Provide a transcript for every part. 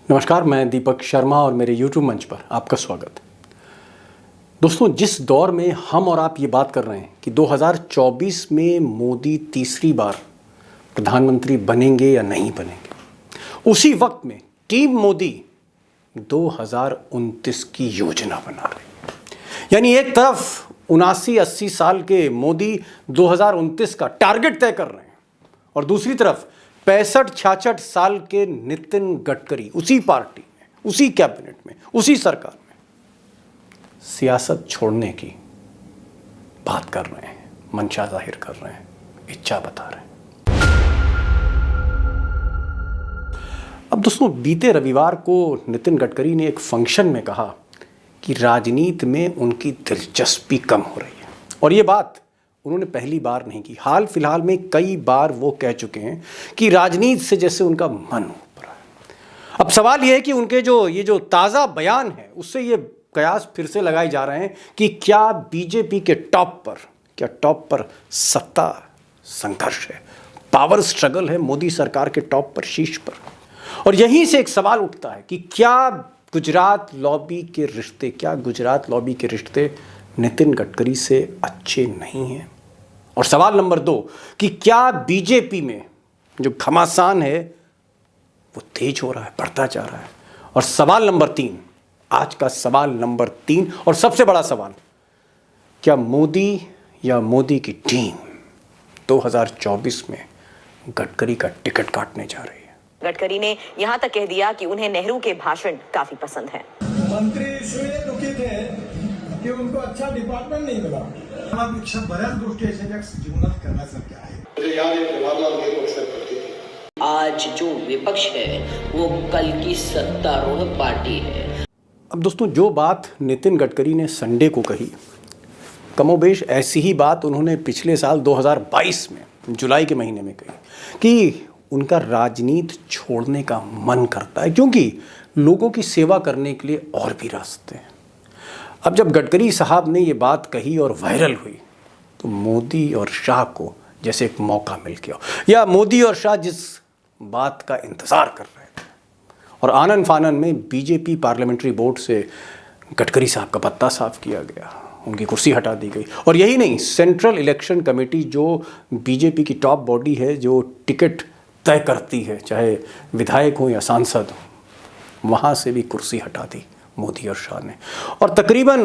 नमस्कार, मैं दीपक शर्मा और मेरे YouTube मंच पर आपका स्वागत। दोस्तों, जिस दौर में हम और आप ये बात कर रहे हैं कि 2024 में मोदी तीसरी बार प्रधानमंत्री बनेंगे या नहीं बनेंगे, उसी वक्त में टीम मोदी 2029 की योजना बना रही है। यानी एक तरफ 79-80 साल के मोदी 2029 का टारगेट तय कर रहे हैं और दूसरी तरफ 65-66 साल के नितिन गडकरी उसी पार्टी में, उसी कैबिनेट में, उसी सरकार में सियासत छोड़ने की बात कर रहे हैं, मंशा जाहिर कर रहे हैं, इच्छा बता रहे हैं। अब दोस्तों, बीते रविवार को नितिन गडकरी ने एक फंक्शन में कहा कि राजनीति में उनकी दिलचस्पी कम हो रही है और ये बात उन्होंने पहली बार नहीं की। हाल फिलहाल में कई बार वो कह चुके हैं कि राजनीति से जैसे उनका मन ऊपर है। अब सवाल ये है कि उनके ये जो ताज़ा बयान है उससे ये कयास फिर से लगाए जा रहे हैं कि क्या बीजेपी के टॉप पर सत्ता संघर्ष है, पावर स्ट्रगल है मोदी सरकार के टॉप पर, शीर्ष पर। और यहीं से एक सवाल उठता है कि क्या गुजरात लॉबी के रिश्ते नितिन गडकरी से अच्छे नहीं हैं। और सवाल नंबर 2 कि क्या बीजेपी में जो घमासान है वो तेज हो रहा है, बढ़ता जा रहा है। और सवाल नंबर 3, आज का सवाल नंबर 3 और सबसे बड़ा सवाल, क्या मोदी या मोदी की टीम 2024 में गडकरी का टिकट काटने जा रही है। गडकरी ने यहां तक कह दिया कि उन्हें नेहरू के भाषण काफी पसंद हैं। मंत्री इसलिए दुखी थे की उनको अच्छा डिपार्टमेंट नाही मिळाला। आम्हापेक्षा बऱ्याच गोष्टी अशा ज्या जीवनात करण्यासारख्या आहेत। मुझे याद है जवाहरलाल नेहरू अक्सर कहते थे, आज जो विपक्ष है वो कल की सत्तारूढ़ पार्टी है। अब दोस्तों, जो बात नितिन गडकरी ने संडे को कही, कमोबेश ऐसी ही बात उन्होंने पिछले साल 2022 में जुलाई के महीने में कही कि उनका राजनीति छोड़ने का मन करता है क्योंकि लोगों की सेवा करने के लिए और भी रास्ते हैं। अब जब गडकरी साहब ने ये बात कही और वायरल हुई तो मोदी और शाह को जैसे एक मौका मिल गया, या मोदी और शाह जिस बात का इंतज़ार कर रहे थे। और आनन फानन में बीजेपी पार्लियामेंट्री बोर्ड से गडकरी साहब का पत्ता साफ किया गया, उनकी कुर्सी हटा दी गई। और यही नहीं, सेंट्रल इलेक्शन कमेटी जो बीजेपी की टॉप बॉडी है, जो टिकट तय करती है, चाहे विधायक हो या सांसद हो, वहाँ से भी कुर्सी हटा दी मोदी और शाह ने। और तकरीबन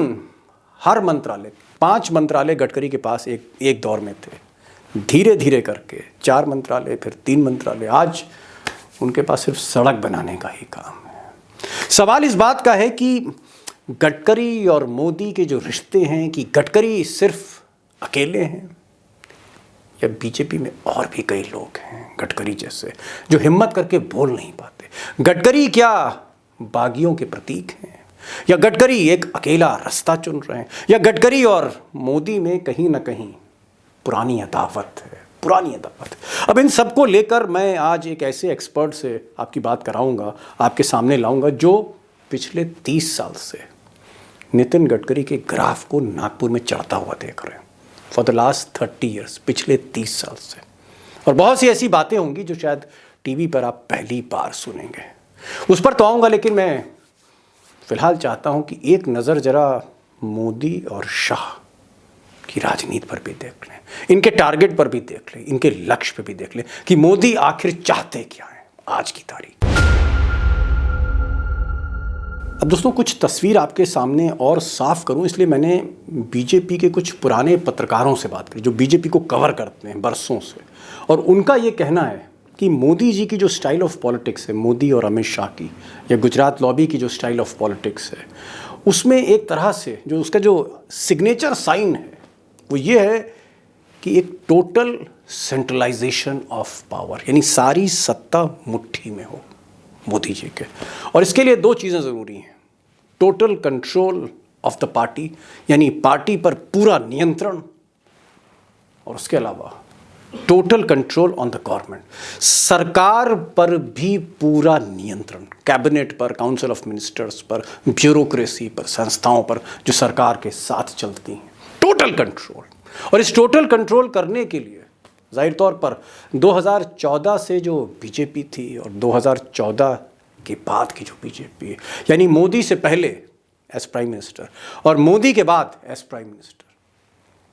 हर मंत्रालय, 5 मंत्रालय गडकरी के पास एक दौर में थे। धीरे धीरे करके 4 मंत्रालय, फिर 3 मंत्रालय, आज उनके पास सिर्फ सड़क बनाने का ही काम है। सवाल इस बात का है कि गडकरी और मोदी के जो रिश्ते हैं, कि गडकरी सिर्फ अकेले हैं या बीजेपी में और भी कई लोग हैं गडकरी जैसे जो हिम्मत करके बोल नहीं पाते। गडकरी क्या बागियों के प्रतीक हैं, या गडकरी एक अकेला रास्ता चुन रहे हैं, या गडकरी और मोदी में कहीं ना कहीं पुरानी अदावत है। अब इन सबको लेकर मैं आज एक ऐसे एक्सपर्ट से आपकी बात कराऊंगा, आपके सामने लाऊंगा, जो पिछले 30 साल से नितिन गडकरी के ग्राफ को नागपुर में चढ़ता हुआ देख रहे हैं फॉर द लास्ट 30 ईयर्स, पिछले 30 साल से। और बहुत सी ऐसी बातें होंगी जो शायद टीवी पर आप पहली बार सुनेंगे, उस पर तो आऊँगा। लेकिन मैं फिलहाल चाहता हूं कि एक नज़र जरा मोदी और शाह की राजनीति पर भी देख लें, इनके टारगेट पर भी देख लें, इनके लक्ष्य पर भी देख लें कि मोदी आखिर चाहते क्या हैं आज की तारीख। अब दोस्तों, कुछ तस्वीर आपके सामने और साफ करूं, इसलिए मैंने बीजेपी के कुछ पुराने पत्रकारों से बात करी जो बीजेपी को कवर करते हैं बरसों से। और उनका ये कहना है कि मोदी जी की जो स्टाइल ऑफ पॉलिटिक्स है, मोदी और अमित शाह की, या गुजरात लॉबी की जो स्टाइल ऑफ पॉलिटिक्स है, उसमें एक तरह से जो उसका जो सिग्नेचर साइन है वो ये है कि एक टोटल सेंट्रलाइजेशन ऑफ पावर, यानी सारी सत्ता मुट्ठी में हो मोदी जी के। और इसके लिए 2 चीज़ें ज़रूरी हैं, total control of the party, यानी पार्टी पर पूरा नियंत्रण, और उसके अलावा total control on the government, सरकार पर भी पूरा नियंत्रण, कैबिनेट पर, काउंसिल ऑफ मिनिस्टर्स पर, ब्यूरोक्रेसी पर, संस्थाओं पर जो सरकार के साथ चलती हैं, टोटल कंट्रोल। और इस टोटल कंट्रोल करने के लिए जाहिर तौर पर 2014 से जो बीजेपी थी और 2014 के बाद की जो बीजेपी है, यानी मोदी से पहले एज प्राइम मिनिस्टर और मोदी के बाद एज प्राइम मिनिस्टर,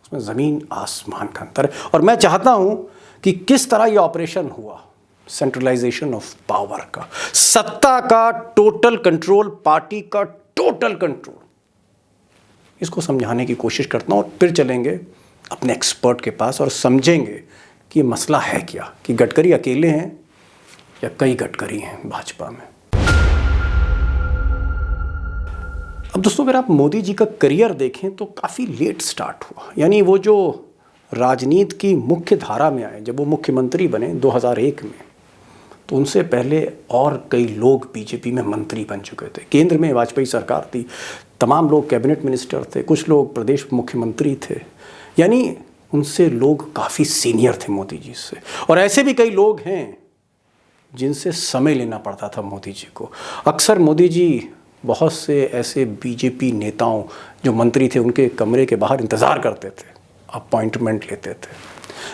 उसमें ज़मीन आसमान का अंतर है। और मैं चाहता हूं कि किस तरह यह ऑपरेशन हुआ, सेंट्रलाइजेशन ऑफ पावर का, सत्ता का टोटल कंट्रोल, पार्टी का टोटल कंट्रोल, इसको समझाने की कोशिश करता हूं और फिर चलेंगे अपने एक्सपर्ट के पास और समझेंगे कि मसला है क्या, कि गडकरी अकेले हैं या कई गडकरी हैं भाजपा में। अब दोस्तों, अगर आप मोदी जी का करियर देखें तो काफ़ी लेट स्टार्ट हुआ, यानी वो जो राजनीति की मुख्य धारा में आए जब वो मुख्यमंत्री बने 2001 में, तो उनसे पहले और कई लोग बीजेपी में मंत्री बन चुके थे। केंद्र में वाजपेयी सरकार थी, तमाम लोग कैबिनेट मिनिस्टर थे, कुछ लोग प्रदेश मुख्यमंत्री थे, यानी उनसे लोग काफ़ी सीनियर थे मोदी जी से। और ऐसे भी कई लोग हैं जिनसे समय लेना पड़ता था मोदी जी को। अक्सर मोदी जी बहुत से ऐसे बीजेपी नेताओं जो मंत्री थे उनके कमरे के बाहर इंतज़ार करते थे, अपॉइंटमेंट लेते थे।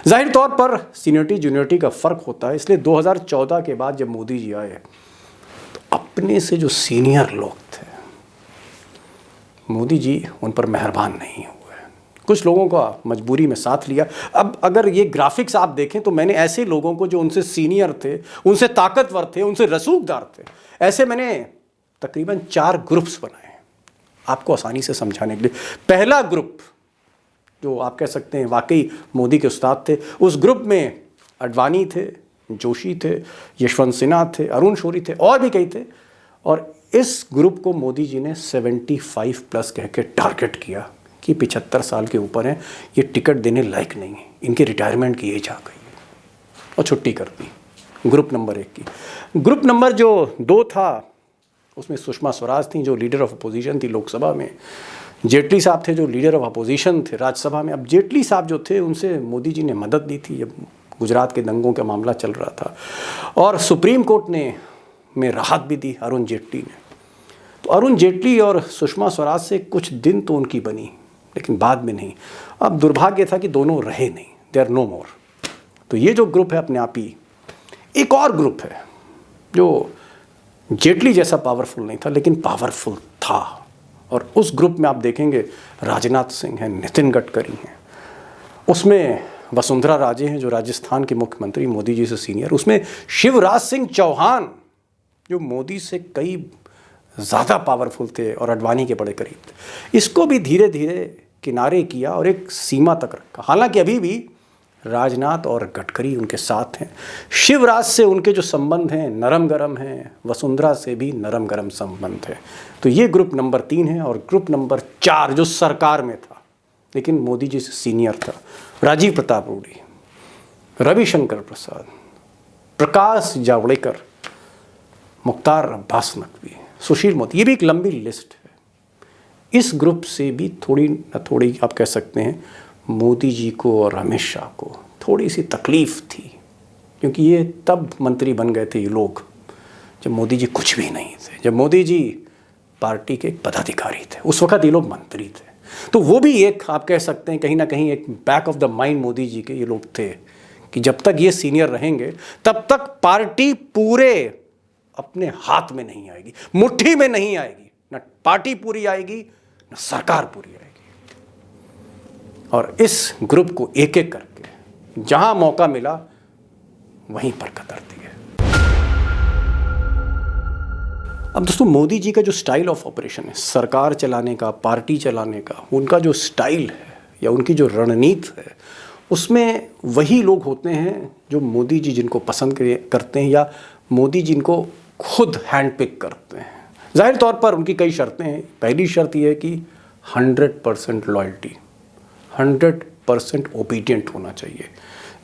जाहिर तौर पर सीनियरिटी जूनियरिटी का फ़र्क होता है, इसलिए 2014 के बाद जब मोदी जी आए तो अपने से जो सीनियर लोग थे मोदी जी उन पर मेहरबान नहीं हुए, कुछ लोगों का मजबूरी में साथ लिया। अब अगर ये ग्राफिक्स आप देखें तो मैंने ऐसे लोगों को जो उनसे सीनियर थे, उनसे ताकतवर थे, उनसे रसूखदार थे, ऐसे मैंने तकरीबन 4 ग्रुप्स बनाए आपको आसानी से समझाने के लिए। पहला ग्रुप जो आप कह सकते हैं वाकई मोदी के उस्ताद थे, उस ग्रुप में अडवाणी थे, जोशी थे, यशवंत सिन्हा थे, अरुण शौरी थे और भी कई थे। और इस ग्रुप को मोदी जी ने 75 प्लस कह के टारगेट किया कि 75 साल के ऊपर हैं, ये टिकट देने लायक नहीं है, इनके रिटायरमेंट की एज आ गई और छुट्टी कर दी ग्रुप नंबर 1 की। ग्रुप नंबर जो 2 था उसमें सुषमा स्वराज थी जो लीडर ऑफ अपोजिशन थी लोकसभा में, जेटली साहब थे जो लीडर ऑफ अपोजिशन थे राज्यसभा में। अब जेटली साहब जो थे उनसे मोदी जी ने मदद दी थी जब गुजरात के दंगों का मामला चल रहा था, और सुप्रीम कोर्ट ने में राहत भी दी अरुण जेटली ने। तो अरुण जेटली और सुषमा स्वराज से कुछ दिन तो उनकी बनी, लेकिन बाद में नहीं। अब दुर्भाग्य था कि दोनों रहे नहीं, दे आर नो मोर। तो ये जो ग्रुप है अपने आप ही, एक और ग्रुप है जो जेटली जैसा पावरफुल नहीं था लेकिन पावरफुल था, और उस ग्रुप में आप देखेंगे राजनाथ सिंह हैं, नितिन गडकरी हैं, उसमें वसुंधरा राजे हैं जो राजस्थान के मुख्यमंत्री मोदी जी से सीनियर, उसमें शिवराज सिंह चौहान जो मोदी से कई ज़्यादा पावरफुल थे और अडवाणी के बड़े करीब थे। इसको भी धीरे धीरे किनारे किया और एक सीमा तक रखा। हालांकि अभी भी राजनाथ और गडकरी उनके साथ हैं। शिवराज से उनके जो संबंध हैं नरम गरम हैं, वसुंधरा से भी नरम गरम संबंध है। तो ये ग्रुप नंबर 3 है। और ग्रुप नंबर 4 जो सरकार में था लेकिन मोदी जी से सीनियर था, राजीव प्रताप रूडी, रविशंकर प्रसाद, प्रकाश जावड़ेकर, मुख्तार अब्बास नकवी, सुशील मोदी, ये भी एक लंबी लिस्ट है। इस ग्रुप से भी थोड़ी न थोड़ी आप कह सकते हैं मोदी जी को और अमित शाह को थोड़ी सी तकलीफ़ थी, क्योंकि ये तब मंत्री बन गए थे ये लोग जब मोदी जी कुछ भी नहीं थे, जब मोदी जी पार्टी के पदाधिकारी थे, उस वक्त ये लोग मंत्री थे। तो वो भी एक आप कह सकते हैं कहीं ना कहीं एक back of the mind Modi ji के ये लोग थे कि जब तक ये सीनियर रहेंगे तब तक पार्टी पूरे अपने हाथ में नहीं आएगी, मुट्ठी में नहीं आएगी, न पार्टी पूरी आएगी न सरकार पूरी आएगी। और इस ग्रुप को एक एक करके जहां मौका मिला वहीं पर कतर दिए। अब दोस्तों, मोदी जी का जो स्टाइल ऑफ ऑपरेशन है, सरकार चलाने का, पार्टी चलाने का, उनका जो स्टाइल है या उनकी जो रणनीति है, उसमें वही लोग होते हैं जो मोदी जी जिनको पसंद करते हैं या मोदी जी इनको खुद हैंड पिक करते हैं। जाहिर तौर पर उनकी कई शर्तें हैं। पहली शर्त यह है कि 100% लॉयल्टी, 100% ओबीडियंट होना चाहिए।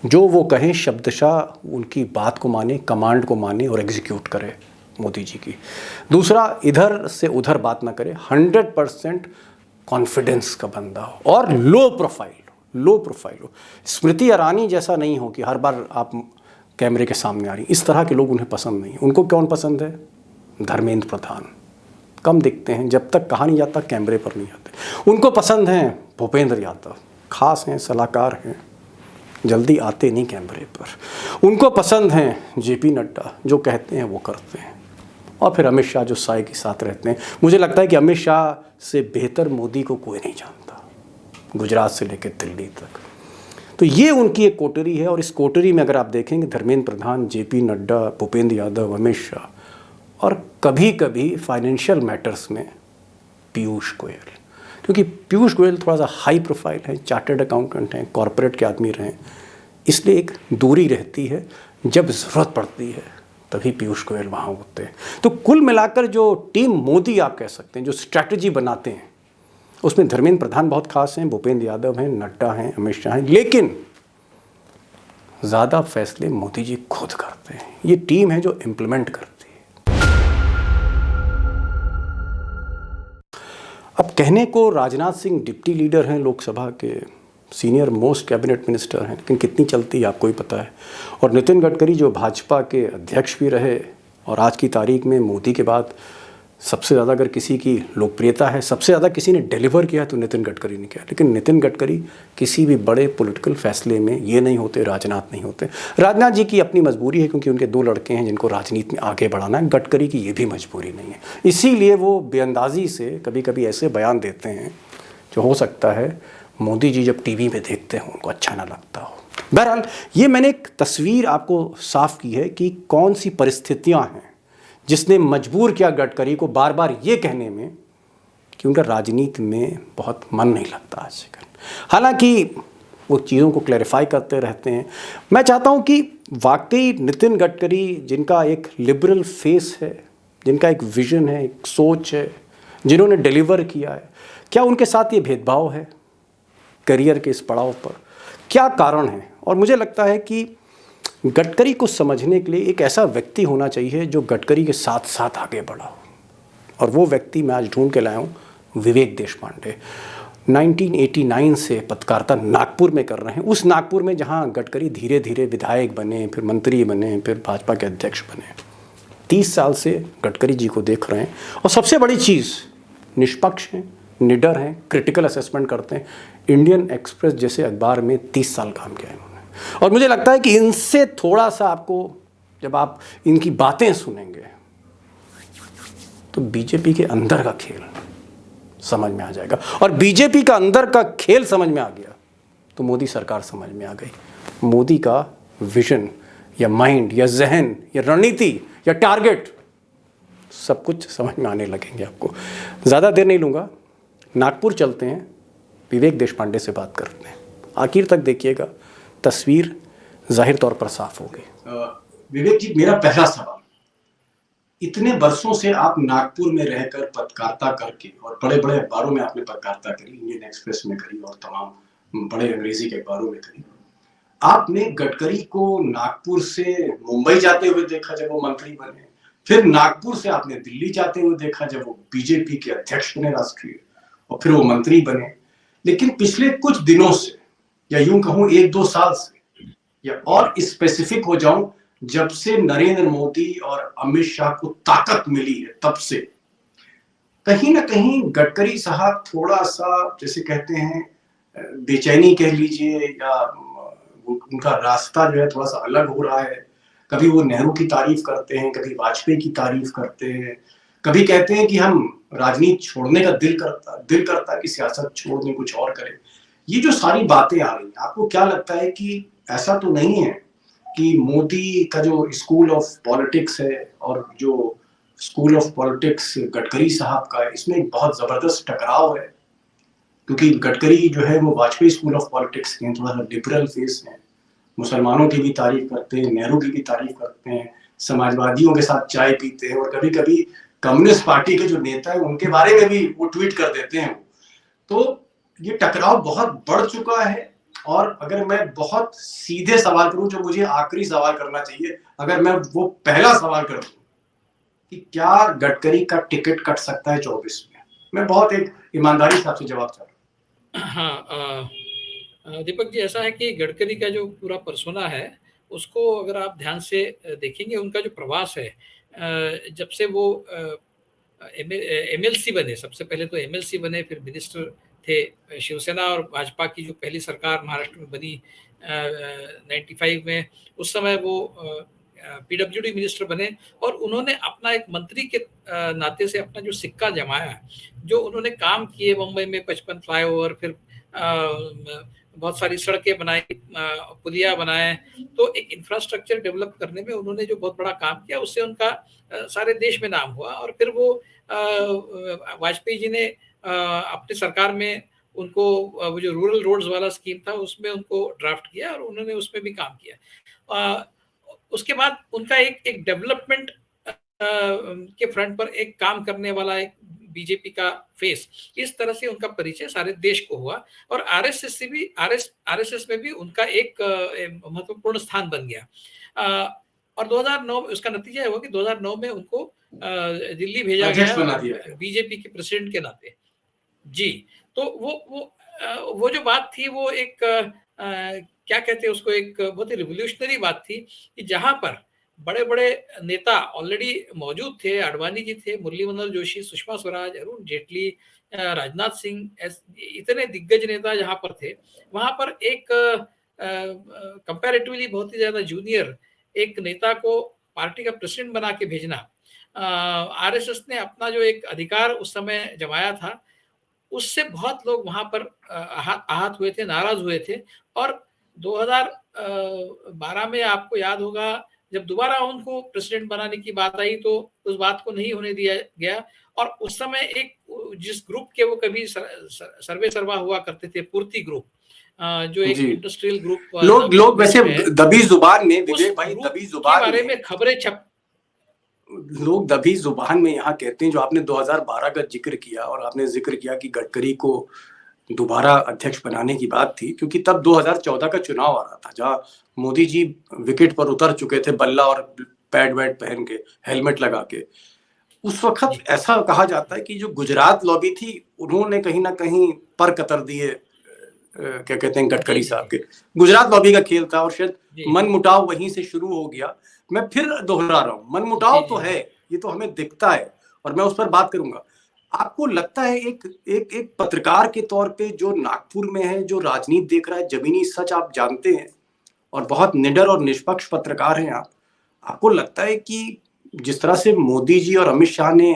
जो वो कहें शब्दशः उनकी बात को माने, कमांड को माने और एग्जीक्यूट करे मोदी जी की। दूसरा, इधर से उधर बात ना करे, 100% कॉन्फिडेंस का बंदा हो और लो प्रोफाइल हो। स्मृति ईरानी जैसा नहीं हो कि हर बार आप कैमरे के सामने आ रही, इस तरह के लोग उन्हें पसंद नहीं। उनको कौन पसंद है? धर्मेंद्र प्रधान, कम दिखते हैं, जब तक कहा नहीं जाता कैमरे पर नहीं आते। उनको पसंद हैं भूपेंद्र यादव, खास हैं, सलाहकार हैं, जल्दी आते नहीं कैमरे पर। उनको पसंद हैं जेपी नड्डा, जो कहते हैं वो करते हैं। और फिर अमित शाह जो साय के साथ रहते हैं। मुझे लगता है कि अमित शाह से बेहतर मोदी को कोई नहीं जानता, गुजरात से लेकर दिल्ली तक। तो ये उनकी एक कोटरी है, और इस कोटरी में अगर आप देखेंगे धर्मेंद्र प्रधान, जेपी नड्डा, भूपेंद्र यादव, अमित शाह, और कभी कभी फाइनेंशियल मैटर्स में पीयूष गोयल, क्योंकि पीयूष गोयल थोड़ा सा हाई प्रोफाइल है, चार्टर्ड अकाउंटेंट हैं, कॉरपोरेट के आदमी रहे, इसलिए एक दूरी रहती है। जब ज़रूरत पड़ती है तभी पीयूष गोयल वहाँ होते हैं। तो कुल मिलाकर जो टीम मोदी आप कह सकते हैं, जो स्ट्रैटेजी बनाते हैं, उसमें धर्मेंद्र प्रधान बहुत खास हैं, भूपेंद्र यादव हैं, नड्डा हैं, अमित शाह हैं, लेकिन ज़्यादा फैसले मोदी जी खुद करते हैं। ये टीम है जो इम्प्लीमेंट करती है। अब कहने को राजनाथ सिंह डिप्टी लीडर हैं, लोकसभा के सीनियर मोस्ट कैबिनेट मिनिस्टर हैं, लेकिन कितनी चलती है आपको ही पता है। और नितिन गडकरी जो भाजपा के अध्यक्ष भी रहे, और आज की तारीख में मोदी के बाद सबसे ज़्यादा अगर किसी की लोकप्रियता है, सबसे ज़्यादा किसी ने डिलीवर किया तो नितिन गडकरी ने किया। लेकिन नितिन गडकरी किसी भी बड़े पॉलिटिकल फैसले में ये नहीं होते, राजनाथ नहीं होते। राजनाथ जी की अपनी मजबूरी है, क्योंकि उनके 2 लड़के हैं जिनको राजनीति में आगे बढ़ाना है। गडकरी की ये भी मजबूरी नहीं है, इसीलिए वो बेअंदाजी से कभी कभी ऐसे बयान देते हैं जो हो सकता है मोदी जी जब टीवी में देखते हो उनको अच्छा ना लगता हो। बहरहाल ये मैंने एक तस्वीर आपको साफ की है कि कौन सी परिस्थितियां हैं जिसने मजबूर किया गडकरी को बार बार ये कहने में कि उनका राजनीति में बहुत मन नहीं लगता आजकल। हालांकि वो चीज़ों को क्लैरिफाई करते रहते हैं। मैं चाहता हूं कि वाकई नितिन गडकरी, जिनका एक लिबरल फेस है, जिनका एक विजन है, एक सोच है, जिन्होंने डिलीवर किया है, क्या उनके साथ ये भेदभाव है करियर के इस पड़ाव पर? क्या कारण है? और मुझे लगता है कि गडकरी को समझने के लिए एक ऐसा व्यक्ति होना चाहिए जो गडकरी के साथ साथ आगे बढ़ा हो, और वो व्यक्ति मैं आज ढूंढ के लाया हूँ, विवेक देशपांडे। 1989 से पत्रकारिता नागपुर में कर रहे हैं, उस नागपुर में जहाँ गडकरी धीरे धीरे विधायक बने, फिर मंत्री बने, फिर भाजपा के अध्यक्ष बने। 30 साल से गडकरी जी को देख रहे हैं, और सबसे बड़ी चीज़, निष्पक्ष हैं, निडर हैं, क्रिटिकल असेसमेंट करते हैं। इंडियन एक्सप्रेस जैसे अखबार में 30 साल काम किया इन्होंने, और मुझे लगता है कि इनसे थोड़ा सा आपको, जब आप इनकी बातें सुनेंगे तो बीजेपी के अंदर का खेल समझ में आ जाएगा, और बीजेपी का अंदर का खेल समझ में आ गया तो मोदी सरकार समझ में आ गई। मोदी का विजन या माइंड या जहन या रणनीति या टारगेट सब कुछ समझ में आने लगेंगे आपको। ज़्यादा देर नहीं लूँगा, नागपुर चलते हैं, विवेक देशपांडे से बात करते हैं। आखिर तक देखिएगा, तस्वीर जाहिर तौर पर साफ होगी। विवेक जी, मेरा पहला सवाल, इतने वर्षों से आप नागपुर में रहकर पत्रकारिता करके, और बड़े बड़े अखबारों में आपने पत्रकारिता करी, इंडियन एक्सप्रेस में करी और तमाम बड़े अंग्रेजी के अखबारों में करी। आपने गडकरी को नागपुर से मुंबई जाते हुए देखा जब वो मंत्री बने, फिर नागपुर से आपने दिल्ली जाते हुए देखा जब वो बीजेपी के अध्यक्ष बने राष्ट्रीय, और फिर वो मंत्री बने। लेकिन पिछले कुछ दिनों से, या यूं कहूं 1-2 साल से, या और स्पेसिफिक हो जाऊं, जब से नरेंद्र मोदी और अमित शाह को ताकत मिली है, तब से कहीं ना कहीं गडकरी साहब थोड़ा सा, जैसे कहते हैं, बेचैनी कह लीजिए, या उनका रास्ता जो है थोड़ा सा अलग हो रहा है। कभी वो नेहरू की तारीफ करते हैं, कभी वाजपेयी की तारीफ करते हैं, कभी कहते हैं कि हम राजनीति छोड़ने का दिल करता है कि सियासत छोड़ दें, कुछ और करें। ये जो सारी बातें आ रही हैं, आपको क्या लगता है कि ऐसा तो नहीं है कि मोदी का जो स्कूल ऑफ पॉलिटिक्स है और जो स्कूल ऑफ पॉलिटिक्स गडकरी साहब का है, इसमें एक बहुत जबरदस्त टकराव है? क्योंकि गडकरी जो है वो वाजपेयी स्कूल ऑफ पॉलिटिक्स के हैं, थोड़ा सा लिबरल फेस है, मुसलमानों की भी तारीफ करते हैं, नेहरू की भी तारीफ करते हैं, समाजवादियों के साथ चाय पीते हैं, और कभी कभी कम्युनिस्ट पार्टी के जो नेता है उनके बारे में भी वो ट्वीट कर देते हैं। तो ये टकराव बहुत बढ़ चुका है। और अगर मैं बहुत सीधे सवाल करूं, जो मुझे आखिरी सवाल करना चाहिए, अगर मैं वो पहला सवाल कर दूं कि क्या गडकरी का टिकट कट सकता है 24 में, मैं बहुत एक ईमानदारी से आपसे जवाब चाह रहा हूं। हाँ, दीपक जी, ऐसा है कि गडकरी का जो पूरा पर्सोना है, उसको अगर आप ध्यान से देखेंगे, उनका जो प्रवास है, जब से वो एमएलसी बने, सबसे पहले तो एमएलसी बने, फिर मिनिस्टर थे शिवसेना और भाजपा की जो पहली सरकार महाराष्ट्र में बनी 95 में, उस समय वो पीडब्ल्यूडी मिनिस्टर बने और उन्होंने अपना एक मंत्री के नाते से अपना जो सिक्का जमाया, जो उन्होंने काम किए मुंबई में 55 फ्लाईओवर, फिर बहुत सारी सड़कें बनाई, पुलिया बनाए, तो एक इंफ्रास्ट्रक्चर डेवलप करने में उन्होंने जो बहुत बड़ा काम किया, उससे उनका सारे देश में नाम हुआ। और फिर वो वाजपेयी जी ने अपनी सरकार में उनको वो जो रूरल रोड्स वाला स्कीम था उसमें उनको ड्राफ्ट किया और उन्होंने उसमें भी काम किया। उसके बाद उनका एक डेवलपमेंट के फ्रंट पर एक काम करने वाला एक बीजेपी का फेस, इस तरह से उनका परिचय सारे देश को हुआ। और आरएसएस में भी उनका एक महत्वपूर्ण स्थान बन गया। और 2009 उसका नतीजा हुआ कि 2009 में उनको दिल्ली भेजा गया बीजेपी के प्रेसिडेंट के नाते। जी, तो वो जो बात थी वो एक क्या कहते हैं उसको, एक बहुत ही रिवॉल्यूशनरी बात थी कि जहां पर बड़े-बड़े नेता ऑलरेडी मौजूद थे, आडवाणी जी थे, मुरली मनोहर जोशी, सुषमा स्वराज, अरुण जेटली, राजनाथ सिंह, इतने दिग्गज नेता जहां पर थे, वहां पर एक कंपैरेटिवली बहुत ही ज्यादा जूनियर एक नेता को पार्टी का प्रेसिडेंट बना के भेजना, आरएसएस ने अपना जो एक अधिकार उस समय जमाया था, उससे बहुत लोग वहां पर आहत हुए थे, नाराज हुए थे। और 2012 में आपको याद होगा जब दोबारा उनको प्रेसिडेंट बनाने की बात आई तो उस बात को नहीं होने दिया गया। और उस समय एक जिस ग्रुप के वो कभी सर्वे सर्वा हुआ करते थे, पूर्ति ग्रुप, जो एक इंडस्ट्रियल ग्रुप, लोग वैसे दबी जुबान में, विवेक भाई, दबी जुबान बारे में खबरें छप लोग दबी जुबान में यहाँ कहते हैं, जो आपने 2012 का जिक्र किया और आपने जिक्र किया कि गडकरी को दोबारा अध्यक्ष बनाने की बात थी, क्योंकि तब 2014 का चुनाव आ रहा था जहाँ मोदी जी विकेट पर उतर चुके थे, बल्ला और पैड वैड पहन के, हेलमेट लगा के। उस वक्त ऐसा कहा जाता है कि जो गुजरात लॉबी थी उन्होंने कहीं ना कहीं पर कतर दिए, क्या कहते हैं, गडकरी साहब के। गुजरात लॉबी का खेल था और शायद मन मुटाव वहीं से शुरू हो गया। मैं फिर दोहरा रहा हूँ, मन मुटाव तो है, ये तो हमें दिखता है और मैं उस पर बात करूंगा। आपको लगता है एक पत्रकार के तौर पे जो नागपुर में है, जो राजनीति देख रहा है, जमीनी सच आप जानते हैं और बहुत निडर और निष्पक्ष पत्रकार हैं आपको लगता है कि जिस तरह से मोदी जी और अमित शाह ने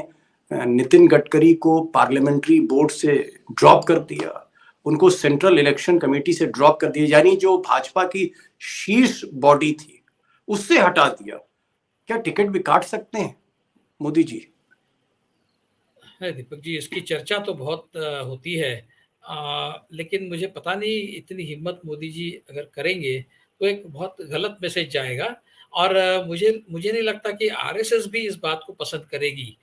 नितिन गडकरी को पार्लियामेंट्री बोर्ड से ड्रॉप कर दिया, उनको सेंट्रल इलेक्शन कमेटी से ड्रॉप कर दिया, यानी जो भाजपा की शीर्ष बॉडी थी उससे हटा दिया, क्या टिकट भी काट सकते हैं मोदी जी? है दीपक जी, इसकी चर्चा तो बहुत होती है, लेकिन मुझे पता नहीं इतनी हिम्मत मोदी जी अगर करेंगे तो एक बहुत गलत मैसेज जाएगा। और मुझे नहीं लगता कि आरएसएस भी इस बात को पसंद करेगी।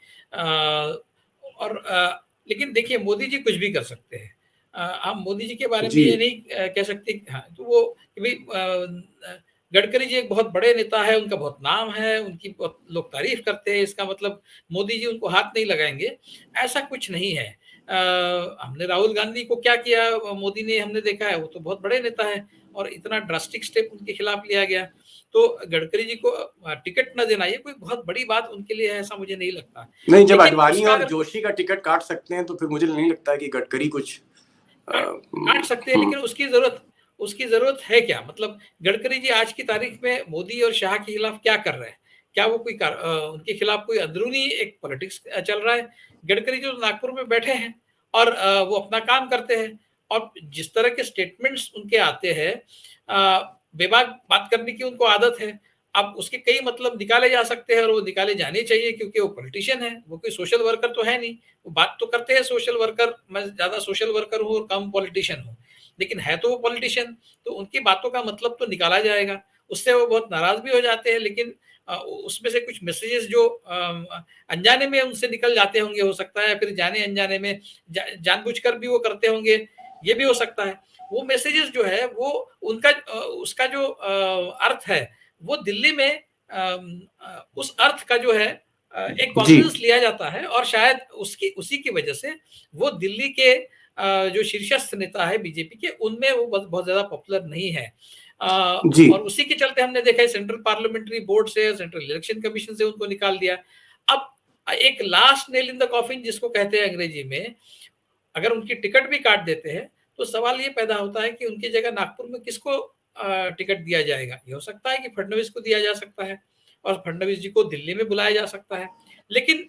लेकिन देखिए, मोदी जी कुछ भी कर सकते हैं। हम मोदी जी के बारे में ये नहीं कह सकते, हाँ, तो वो भाई गडकरी जी एक बहुत बड़े नेता है, उनका बहुत नाम है, उनकी बहुत लोग तारीफ करते हैं, इसका मतलब मोदी जी उनको हाथ नहीं लगाएंगे, ऐसा कुछ नहीं है। हमने राहुल गांधी को क्या किया मोदी ने, हमने देखा है, वो तो बहुत बड़े नेता है और इतना ड्रास्टिक स्टेप उनके खिलाफ लिया गया। तो गडकरी जी को टिकट न देना ये कोई बहुत बड़ी बात उनके लिए है, ऐसा मुझे नहीं लगता। नहीं, जब आडवाणी और जोशी का टिकट काट सकते हैं तो फिर मुझे नहीं लगता कि गडकरी कुछ काट सकते हैं, लेकिन उसकी जरूरत है क्या? मतलब गडकरी जी आज की तारीख में मोदी और शाह के खिलाफ क्या कर रहे हैं? क्या वो कोई उनके खिलाफ कोई अंदरूनी एक पॉलिटिक्स चल रहा है? गडकरी जी तो नागपुर में बैठे हैं और वो अपना काम करते हैं और जिस तरह के स्टेटमेंट्स उनके आते हैं, बेबाक बात करने की उनको आदत है। अब उसके कई मतलब निकाले जा सकते हैं और वो निकाले जाने चाहिए, क्योंकि वो पॉलिटिशियन है, वो कोई सोशल वर्कर तो है नहीं। वो बात तो करते हैं सोशल वर्कर, मैं ज्यादा सोशल वर्कर हूँ और कम पॉलिटिशियन हूँ, लेकिन है तो वो पॉलिटिशियन, तो उनकी बातों का मतलब तो निकाला जाएगा। उससे वो बहुत नाराज भी हो जाते हैं, लेकिन उसमें से कुछ मैसेजेस जो अनजाने में उनसे निकल जाते होंगे, हो सकता है, फिर जाने अनजाने में जानबूझकर भी वो करते होंगे, ये भी हो सकता है। वो मैसेजेस जो है वो उनका उसका जो अर्थ है वो दिल्ली में उस अर्थ का जो है एक कॉन्फिडेंस लिया जाता है और शायद उसी की वजह से वो दिल्ली के जो शीर्षस्थ नेता है बीजेपी के, उनमें वो बहुत ज्यादा पॉपुलर नहीं है। और उसी के चलते हमने देखा है सेंट्रल पार्लियामेंट्री बोर्ड से, सेंट्रल इलेक्शन कमीशन से उनको निकाल दिया। अब एक last nail in the coffin जिसको कहते हैं अंग्रेजी में, अगर उनकी टिकट भी काट देते हैं तो सवाल ये पैदा होता है कि उनकी जगह नागपुर में किसको टिकट दिया जाएगा। ये हो सकता है कि फडणवीस को दिया जा सकता है, और फडणवीस जी को दिल्ली में बुलाया जा सकता है। लेकिन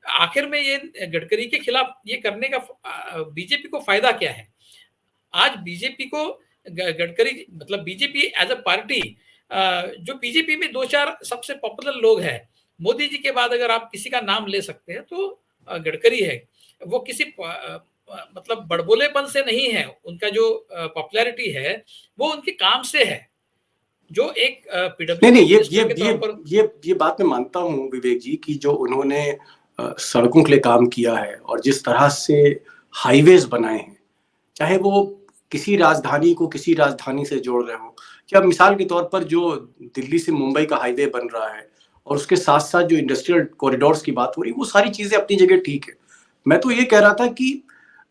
आखिर में ये गडकरी के खिलाफ ये करने का बीजेपी को फायदा क्या है? आज बीजेपी को गडकरी मतलब बीजेपी एज अ पार्टी, जो बीजेपी में 2-4 सबसे पॉपुलर लोग हैं, मोदी जी के बाद अगर आप किसी का नाम ले सकते हैं तो गडकरी है। वो किसी मतलब बड़बोलेपन से नहीं है, उनका जो पॉपुलैरिटी है वो उनके काम से है, जो एक नहीं, ये बात मैं मानता हूँ विवेक जी की जो उन्होंने सड़कों के लिए काम किया है और जिस तरह से हाईवेज बनाए हैं, चाहे वो किसी राजधानी को किसी राजधानी से जोड़ रहे हो, या मिसाल के तौर पर जो दिल्ली से मुंबई का हाईवे बन रहा है और उसके साथ साथ जो इंडस्ट्रियल कॉरिडोर्स की बात हो रही है, वो सारी चीजें अपनी जगह ठीक है। मैं तो ये कह रहा था कि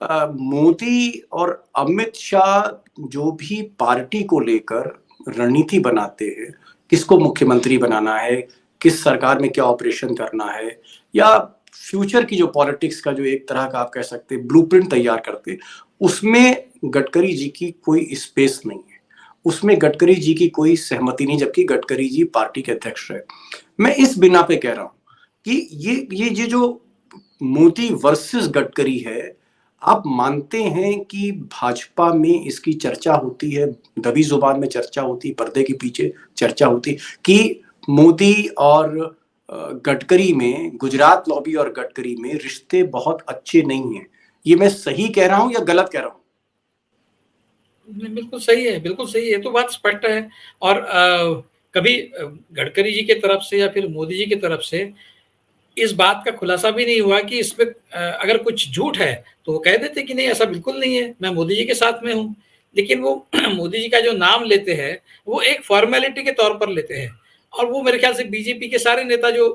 मोदी और अमित शाह जो भी पार्टी को लेकर रणनीति बनाते हैं, किसको मुख्यमंत्री बनाना है, किस सरकार में क्या ऑपरेशन करना है, या फ्यूचर की जो पॉलिटिक्स का जो एक तरह का आप कह सकते हैं ब्लूप्रिंट तैयार करते, उसमें गडकरी जी की कोई स्पेस नहीं है, उसमें गडकरी जी की कोई सहमति नहीं, जबकि गडकरी जी पार्टी के अध्यक्ष है। मैं इस बिना पे कह रहा हूं कि ये जो मोदी वर्सेस गडकरी है, आप मानते हैं कि भाजपा में इसकी चर्चा होती है, दबी जुबान में चर्चा होती, पर्दे के पीछे चर्चा होती कि मोदी और गडकरी में, गुजरात लॉबी और गडकरी में रिश्ते बहुत अच्छे नहीं हैं। ये मैं सही कह रहा हूं या गलत कह रहा हूं? बिल्कुल सही है, बिल्कुल सही है, तो बात स्पष्ट है। और कभी गडकरी जी की तरफ से या फिर मोदी जी की तरफ से इस बात का खुलासा भी नहीं हुआ कि इसमें अगर कुछ झूठ है तो वो कह देते कि नहीं ऐसा बिल्कुल नहीं है, मैं मोदी जी के साथ में हूँ। लेकिन वो मोदी जी का जो नाम लेते हैं वो एक फॉर्मेलिटी के तौर पर लेते हैं, और वो मेरे ख्याल से बीजेपी के सारे नेता जो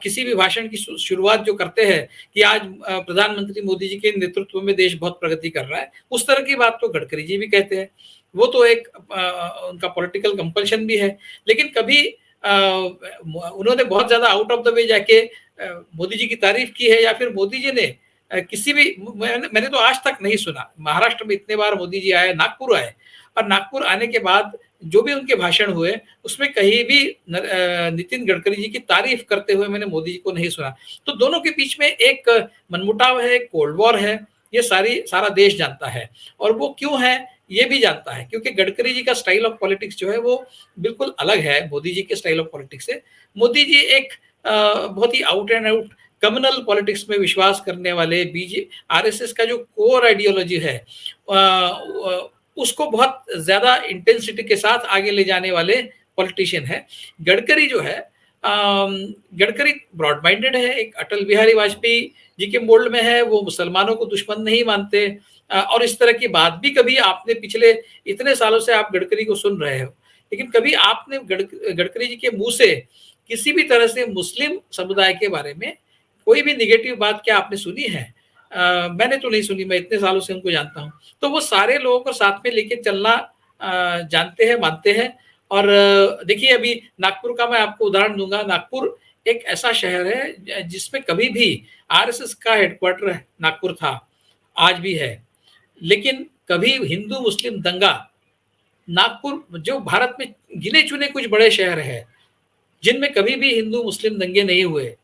किसी भी भाषण की शुरुआत जो करते हैं कि आज प्रधानमंत्री मोदी जी के नेतृत्व में देश बहुत प्रगति कर रहा है, उस तरह की बात तो गडकरी जी भी कहते हैं। वो तो एक उनका पॉलिटिकल कंपल्शन भी है। लेकिन कभी उन्होंने बहुत ज्यादा आउट ऑफ द वे जाके मोदी जी की तारीफ की है, या फिर मोदी जी ने किसी भी, मैंने तो आज तक नहीं सुना। महाराष्ट्र में इतने बार मोदी जी आए, नागपुर आए, और नागपुर आने के बाद जो भी उनके भाषण हुए उसमें कहीं भी नितिन गडकरी जी की तारीफ करते हुए मैंने मोदी जी को नहीं सुना। तो दोनों के बीच में एक मनमुटाव है, एक कोल्ड वॉर है, ये सारा देश जानता है। और वो क्यों है ये भी जानता है, क्योंकि गडकरी जी का स्टाइल ऑफ पॉलिटिक्स जो है वो बिल्कुल अलग है मोदी जी के स्टाइल ऑफ पॉलिटिक्स से। मोदी जी एक बहुत ही out and out communal politics में विश्वास करने वाले, आरएसएस का जो कोर आइडियोलॉजी है उसको बहुत ज्यादा इंटेंसिटी के साथ आगे ले जाने वाले पॉलिटिशियन है। गडकरी जो है, गडकरी ब्रॉड माइंडेड है, एक अटल बिहारी वाजपेयी जी के मोल्ड में है। वो मुसलमानों को दुश्मन नहीं मानते, और इस तरह की बात भी कभी आपने पिछले इतने सालों से आप गडकरी को सुन रहे हो, लेकिन कभी आपने गडकरी जी के मुंह से किसी भी तरह से मुस्लिम समुदाय के बारे में कोई भी निगेटिव बात क्या आपने सुनी है? मैंने तो नहीं सुनी, मैं इतने सालों से उनको जानता हूं। तो वो सारे लोगों को साथ में लेके चलना जानते हैं, मानते हैं। और देखिए अभी नागपुर का मैं आपको उदाहरण दूंगा। नागपुर एक ऐसा शहर है जिसमें कभी भी आरएसएस का हेडक्वार्टर नागपुर था, आज भी है, लेकिन कभी हिंदू मुस्लिम दंगा, नागपुर जो भारत में गिने चुने कुछ बड़े शहर है जिनमें कभी भी हिंदू मुस्लिम दंगे नहीं हुए,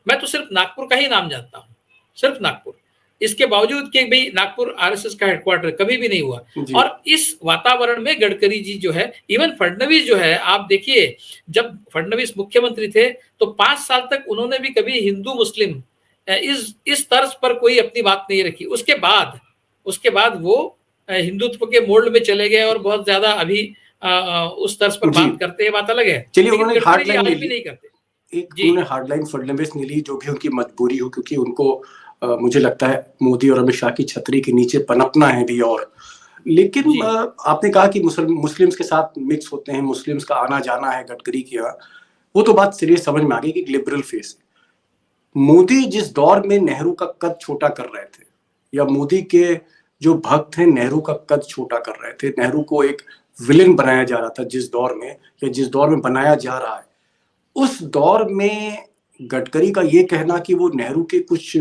मैं तो सिर्फ नागपुर का ही नाम जानता हूँ, सिर्फ नागपुर। इसके बावजूद कि भाई नागपुर आरएसएस का हेडक्वार्टर कभी भी नहीं हुआ। और इस वातावरण में गडकरी जी जो है, इवन फडणवीस जो है, आप देखिए जब फडणवीस मुख्यमंत्री थे तो 5 साल तक उन्होंने भी कभी हिंदू मुस्लिम इस तर्ज पर कोई अपनी बात नहीं रखी। उसके बाद वो हिंदुत्व के मोल्ड में चले गए और बहुत ज्यादा अभी उस तर्ज पर बात करते हैं, बात अलग है। चलिए, उन्होंने हार्डलाइन भी नहीं करते। उन्होंने हार्डलाइन फडणवीस ने ली, जो भी उनकी मजबूरी हो, क्योंकि उनको मुझे लगता है मोदी और अमित शाह की छतरी के नीचे पनपना है भी। और लेकिन आपने कहा कि मुस्लिम्स के साथ मिक्स होते हैं, मुस्लिम्स का आना जाना है गडकरी के यहाँ, वो तो बात सीरियस समझ में आ गई कि लिबरल फेस है। मोदी जिस दौर में नेहरू का कद छोटा कर रहे थे, या मोदी के जो भक्त हैं नेहरू का कद छोटा कर रहे थे, नेहरू को एक विलेन बनाया जा रहा था जिस दौर में, या जिस दौर में बनाया जा रहा है, उस दौर में गडकरी का ये कहना कि वो नेहरू के कुछ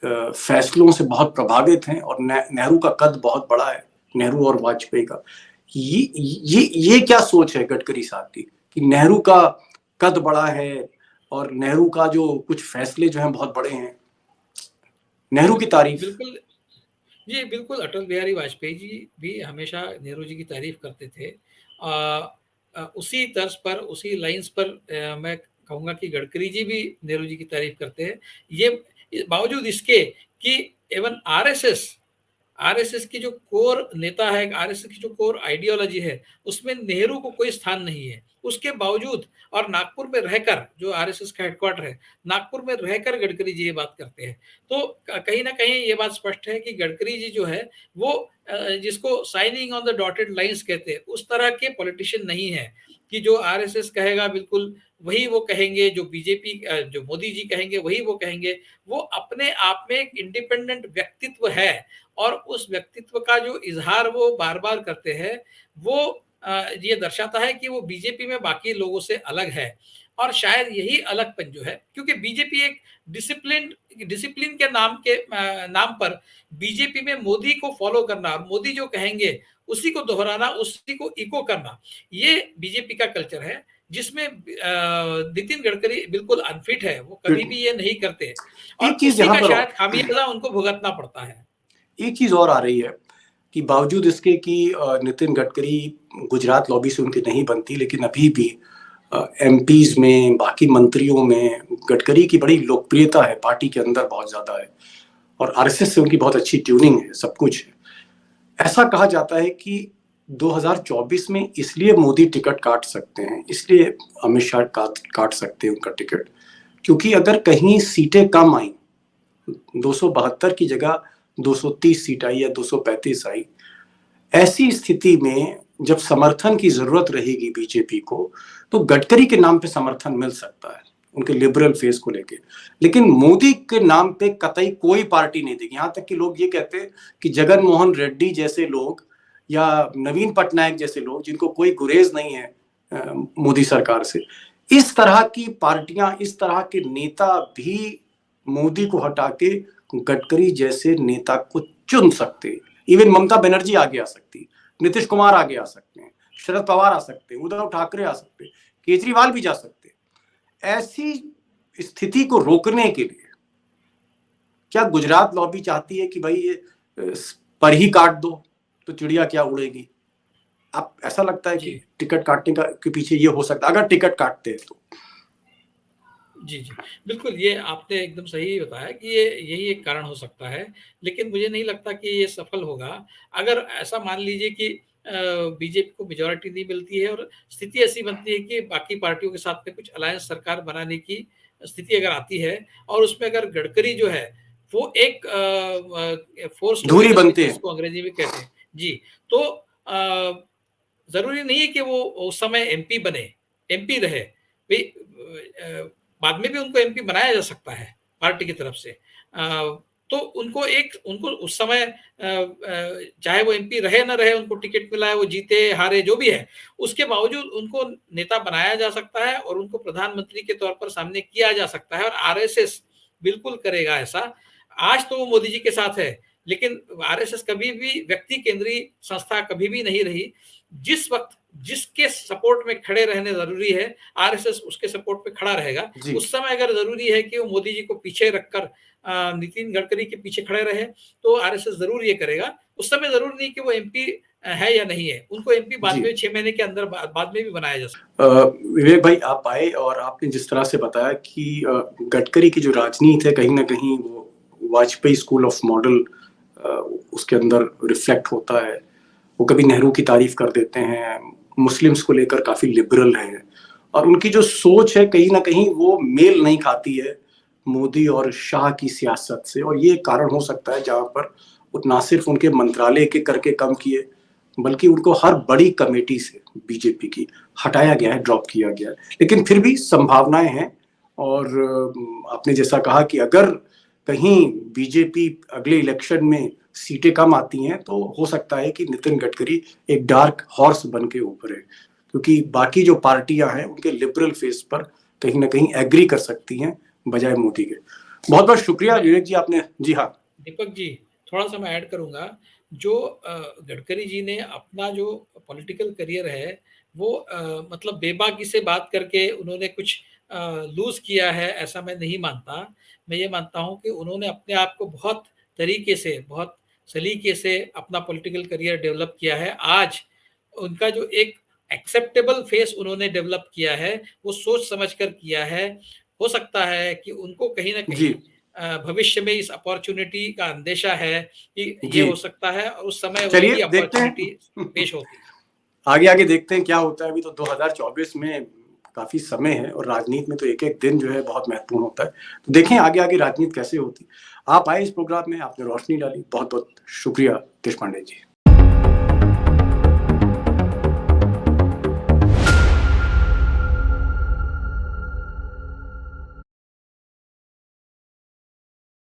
फैसलों से बहुत प्रभावित हैं और नेहरू का कद बहुत बड़ा है, नेहरू और वाजपेयी का, ये क्या सोच है गडकरी साहब की कि नेहरू का कद बड़ा है और नेहरू का जो कुछ फैसले जो हैं बहुत बड़े हैं, नेहरू की तारीफ। बिल्कुल जी, बिल्कुल अटल बिहारी वाजपेयी जी भी हमेशा नेहरू जी की तारीफ करते थे। उसी तर्ज पर, उसी लाइन्स पर मैं कहूँगा कि गडकरी जी भी नेहरू जी की तारीफ करते हैं। ये बावजूद इसके कि इवन आरएसएस की जो कोर नेता है, आरएसएस की जो कोर आइडियोलॉजी है, उसमें नेहरू को कोई स्थान नहीं है। उसके बावजूद और नागपुर में रहकर, जो आरएसएस का हेडक्वार्टर है, नागपुर में रहकर गडकरी जी ये बात करते हैं। तो कहीं न कहीं ये बात स्पष्ट है कि गडकरी जी जो है वो जिसको signing on the dotted lines कहते हैं, उस तरह के पॉलिटिशियन नहीं है कि जो आरएसएस कहेगा बिल्कुल वही वो कहेंगे, जो बीजेपी जो मोदी जी कहेंगे वही वो कहेंगे। वो अपने आप में एक इंडिपेंडेंट व्यक्तित्व है और उस व्यक्तित्व का जो इज़हार वो बार-बार करते हैं, वो ये दर्शाता है कि वो बीजेपी में बाकी लोगों से अलग है। और शायद यही अलगपन जो है, क्योंकि बीजेपी एक डिसिप्लिन के नाम पर बीजेपी में मोदी को फॉलो करना और मोदी जो कहेंगे उसी को दोहराना, उसी को इको करना, ये बीजेपी का कल्चर है, जिसमें नितिन गडकरी बिल्कुल अनफिट है। वो कभी भी ये नहीं करते और एक चीज उसी यहाँ का पर शायद खामियाजा उनको भुगतना पड़ता है। एक चीज और आ रही है कि बावजूद इसके कि नितिन गडकरी गुजरात लॉबी से उनकी नहीं बनती, लेकिन अभी भी एमपीज में, बाकी मंत्रियों में गडकरी की बड़ी लोकप्रियता है, पार्टी के अंदर बहुत ज्यादा है और आरएसएस से उनकी बहुत अच्छी ट्यूनिंग है, सब कुछ है। ऐसा कहा जाता है कि 2024 में इसलिए मोदी टिकट काट सकते हैं, इसलिए अमित शाह काट सकते हैं उनका टिकट, क्योंकि अगर कहीं सीटें कम आई, 272 की जगह 230 सीट आई या 235 आई, ऐसी स्थिति में जब समर्थन की जरूरत रहेगी बीजेपी को, तो गडकरी के नाम पे समर्थन मिल सकता है उनके लिबरल फेस को लेके, लेकिन मोदी के नाम पे कतई कोई पार्टी नहीं देगी। यहाँ तक कि लोग ये कहते हैं कि जगन मोहन रेड्डी जैसे लोग या नवीन पटनायक जैसे लोग, जिनको कोई गुरेज नहीं है मोदी सरकार से, इस तरह की पार्टियां, इस तरह के नेता भी मोदी को हटा के गडकरी जैसे नेता को चुन सकते। इवन ममता बनर्जी आगे आ सकती, नीतीश कुमार आगे आ सकते हैं, शरद पवार आ सकते हैं, उद्धव ठाकरे आ सकते हैं, केजरीवाल भी जा सकते हैं। ऐसी स्थिति को रोकने के लिए क्या गुजरात लॉबी चाहती है कि भाई ये पर ही काट दो तो चिड़िया क्या उड़ेगी? आप ऐसा लगता है कि टिकट काटने का के पीछे ये हो सकता है, अगर टिकट काटते हैं तो? जी, बिल्कुल, ये आपने एकदम सही बताया कि ये यही एक कारण हो सकता है, लेकिन मुझे नहीं लगता कि ये सफल होगा। अगर ऐसा मान लीजिए कि बीजेपी को मेजॉरिटी नहीं मिलती है और स्थिति ऐसी बनती है कि बाकी पार्टियों के साथ में कुछ अलायंस सरकार बनाने की स्थिति अगर आती है और उसमें अगर गडकरी जो है वो एक फोर्स धुरी बनते हैं, जिसको अंग्रेजी में कहते हैं। जी, तो ज़रूरी नहीं है कि वो उस समय एमपी बने, एमपी रहे। बाद में भी उनको एमपी बनाया जा सकता है पार्टी की तरफ से। तो उनको उस समय चाहे वो एमपी रहे ना रहे, उनको टिकट मिला है, वो जीते हारे जो भी है, उसके बावजूद उनको नेता बनाया जा सकता है और उनको प्रधानमंत्री के तौर पर सामने किया जा सकता है और आरएसएस बिल्कुल करेगा ऐसा। आज तो वो मोदी जी के साथ है, लेकिन आरएसएस कभी भी व्यक्ति केंद्रीय संस्था कभी भी नहीं रही। जिस वक्त जिसके सपोर्ट में खड़े रहने जरूरी है, आरएसएस उसके सपोर्ट पे खड़ा रहेगा। उस समय अगर जरूरी है कि वो मोदी जी को पीछे रखकर नितिन गडकरी के पीछे खड़े रहे, तो आरएसएस जरूर ये करेगा। उस समय जरूर नहीं कि वो एमपी है या नहीं है, उनको एमपी बाद में 6 महीने के अंदर बाद में भी बनाया जा सकता है। विवेक भाई, आप आए और आपने जिस तरह से बताया कि गडकरी की जो राजनीति है, कहीं ना कहीं वो वाजपेयी स्कूल ऑफ मॉडल उसके अंदर रिफ्लेक्ट होता है। वो कभी नेहरू की तारीफ कर देते हैं, मुस्लिम्स को लेकर काफी लिबरल है और उनकी जो सोच है कहीं ना कहीं वो मेल नहीं खाती है मोदी और शाह की सियासत से। और ये कारण हो सकता है जहां पर वो ना सिर्फ उनके मंत्रालय के करके कम किए, बल्कि उनको हर बड़ी कमेटी से बीजेपी की हटाया गया है, ड्रॉप किया गया है। लेकिन फिर भी संभावनाएं हैं और आपने जैसा कहा कि अगर कहीं बीजेपी अगले इलेक्शन में सीटें कम आती हैं तो हो सकता है कि नितिन गडकरी एक डार्क हॉर्स बन के ऊपर है, क्योंकि बाकी जो पार्टियां हैं उनके लिबरल फेस पर कहीं ना कहीं एग्री कर सकती हैं बजाय मोदी के। बहुत बहुत शुक्रिया विवेक जी, आपने। जी हाँ दीपक जी, थोड़ा सा मैं ऐड करूंगा। जो गडकरी जी ने अपना जो पॉलिटिकल करियर है वो मतलब बेबाकी से बात करके उन्होंने कुछ लूज किया है, ऐसा मैं नहीं मानता। मैं ये मानता हूँ कि उन्होंने अपने आप को बहुत तरीके से, बहुत सलीके से अपना पॉलिटिकल करियर डेवलप किया है। आज उनका जो एक एक्सेप्टेबल फेस उन्होंने डेवलप किया है, वो सोच समझ कर किया है। हो सकता है कि उनको कहीं न जी कहीं भविष्य में इस अपॉर्च्युनिटी का अंदेशा है कि ये जी। हो सकता है और उस समय चलिए उनकी देखते अपॉर्च्युनिटी हैं पेश होगी। आगे आगे देखते हैं क्या होता है। अभी तो 2024 में काफी समय है और राजनीति में तो एक एक दिन जो है बहुत महत्वपूर्ण होता है। तो देखें आगे आगे राजनीति कैसे होती। आप आए इस प्रोग्राम में, आपने रोशनी डाली, बहुत बहुत शुक्रिया कृष्ण पांडे जी।